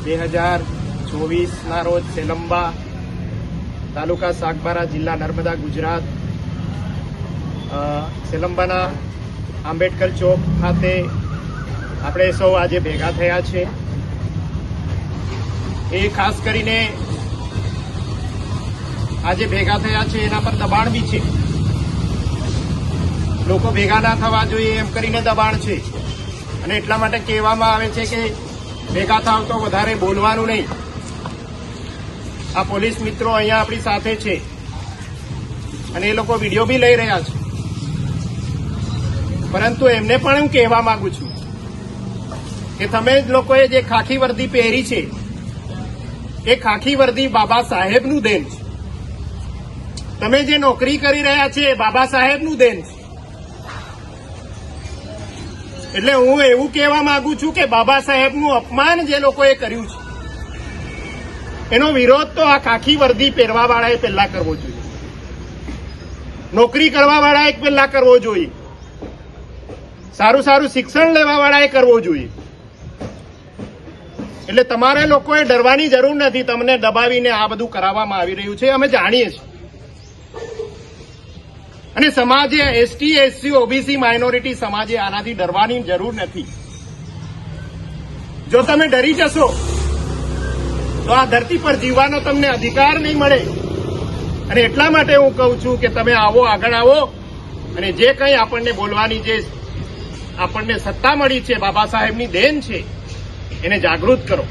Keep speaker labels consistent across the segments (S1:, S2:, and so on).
S1: 2024 રોજ સેલંબા તાલુકા સાગબારા જિલ્લા નર્મદા ગુજરાત સેલંબાના આંબેડકર ચોક ખાતે આપણે સૌ આજે ભેગા થયા છે। એ ખાસ કરીને આજે ભેગા થયા છે એના પર દબાણ બી છે। લોકો ભેગા ના થવા જોઈએ એમ કરીને દબાણ છે અને એટલા માટે કહેવામાં આવે છે કે ભેગા થાવ તો વધારે બોલવાનું નહીં। આ પોલીસ મિત્રો અહીંયા આપણી સાથે છે અને એ લોકો વિડીયો બી લઈ રહ્યા છે, પરંતુ એમને પણ હું કહેવા માંગુ છું કે તમે લોકોએ જે ખાખી વર્દી પહેરી છે એ ખાખી વર્દી બાબા સાહેબનું દેન છે। તમે જે નોકરી કરી રહ્યા છે એ બાબા સાહેબનું દેન છે। એટલે હું એવું કહેવા માંગુ છું કે બાબા સાહેબનું અપમાન જે લોકોએ કર્યું છે એનો વિરોધ તો આ ખાખી વર્દી પહેરવા વાળાએ પહેલા કરવો જોઈએ, નોકરી કરવા વાળાએ પહેલા કરવો જોઈએ, સારું સારું શિક્ષણ લેવા વાળાએ કરવો જોઈએ। એટલે તમારે લોકોએ ડરવાની જરૂર નથી। તમને દબાવીને આ બધું કરાવવામાં આવી રહ્યું છે, અમે જાણીએ છીએ। અને સમાજે એસટી, એસસી, ઓબીસી, માઇનોરિટી સમાજે આનાથી ડરવાની જરૂર નથી। જો તમે ડરી જશો તો આ ધરતી પર જીવવાનો તમને અધિકાર નહીં મળે। અને એટલા માટે હું કહું છું કે તમે આવો, આગળ આવો અને જે કંઈ આપણને બોલવાની જે આપણને સત્તા મળી છે, બાબા સાહેબની દેન છે, એને જાગૃત કરો।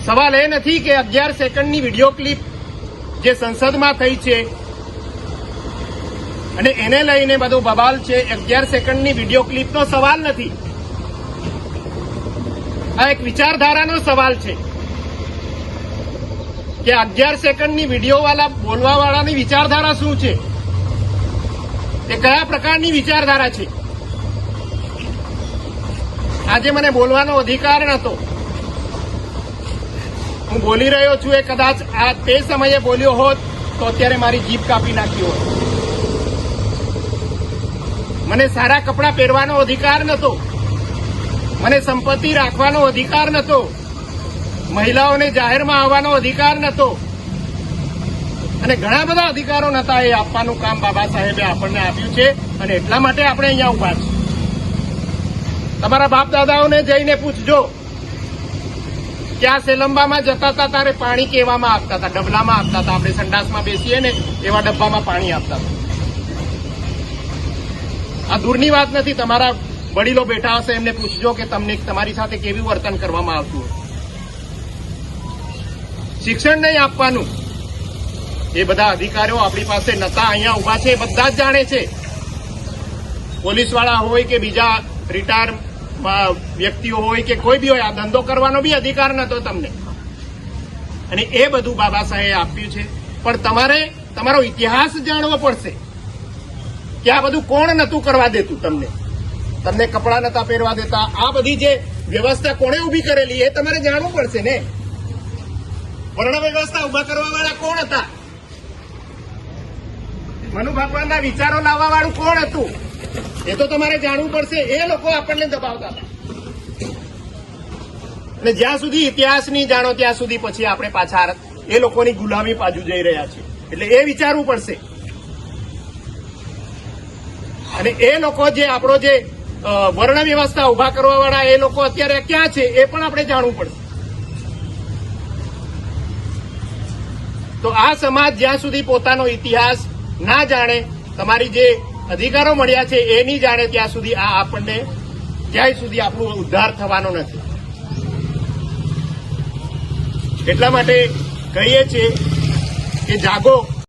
S1: સવાલ એ નથી કે 11 સેકન્ડની વિડીયો ક્લિપ જે સંસદમાં થઈ છે અને એને લઈને બધો બબાલ છે। 11 સેકન્ડની વિડીયો ક્લિપનો સવાલ નથી, આ એક વિચારધારાનો સવાલ છે કે 11 સેકન્ડની વિડીયો વાળા બોલવા વાળાની વિચારધારા શું છે, એ કયા પ્રકારની વિચારધારા છે। આજે મને બોલવાનો અધિકાર નહોતો, હું બોલી રહ્યો છું, એ કદાચ આ તે સમયે બોલ્યો હોત તો અત્યારે મારી જીભ કાપી નાખી હોત। મને સારા કપડાં પહેરવાનો અધિકાર નહોતો, મને સંપત્તિ રાખવાનો અધિકાર નહોતો, મહિલાઓને જાહેરમાં આવવાનો અધિકાર નહોતો અને ઘણા બધા અધિકારો નહોતા। એ આપવાનું કામ બાબા સાહેબે આપણને આપ્યું છે અને એટલા માટે આપણે અહીંયા ઉભા છીએ। તમારા બાપ દાદાઓને જઈને પૂછજો કે આ સેલંબામાં જતા હતા ત્યારે પાણી કેવામાં આપતા હતા, ડબલામાં આપતા હતા, આપણે સંડાસમાં બેસીએ ને એવા ડબ્બામાં પાણી આપતા હતા। આ દૂરની વાત નથી, તમારા વડીલો બેઠા હશે એમને પૂછજો કે તમને તમારી સાથે કેવું વર્તન કરવામાં આવતું હોય। શિક્ષણ નહીં આપવાનું, એ બધા અધિકારીઓ આપણી પાસે નતા, અહીંયા ઉભા છે, બધા જ જાણે છે। પોલીસવાળા હોય કે બીજા રિટાયર વ્યક્તિઓ હોય કે કોઈ બી હોય, આ ધંધો કરવાનો બી અધિકાર નતો તમને, અને એ બધું બાબા સાહેબે આપ્યું છે। પણ તમારે તમારો ઇતિહાસ જાણવો પડશે કે આ બધું કોણ નતું કરવા દેતું તમને, તમને કપડાં નતા પહેરવા દેતા, આ બધી જે વ્યવસ્થા કોણે ઉભી કરેલી એ તમારે જાણવું પડશે ને। વર્ણ વ્યવસ્થા ઉભા કરવા વાળા કોણ હતા, મનુ ભગવાનના વિચારો લાવવા વાળું કોણ હતું, એ તો તમારે જાણવું પડશે। એ લોકો આપણને દબાવતા હતા અને જ્યાં સુધી ઇતિહાસ નહીં જાણો ત્યાં સુધી પછી આપણે પાછા એ લોકોની ગુલામી બાજુ જઈ રહ્યા છીએ, એટલે એ વિચારવું પડશે। અને એ લોકો જે આપણો જે વર્ણ વ્યવસ્થા ઉભા કરવા વાળા એ લોકો અત્યારે ક્યાં છે એ પણ આપણે જાણવું પડશે। તો આ સમાજ જ્યાં સુધી પોતાનો ઇતિહાસ ના જાણે, તમારી જે અધિકારો મળ્યા છે એ નહીં જાણે, ત્યાં સુધી આ આપણને ક્યાંય સુધી આપણો ઉદ્ધાર થવાનો નથી। એટલા માટે કહીએ છીએ કે જાગો।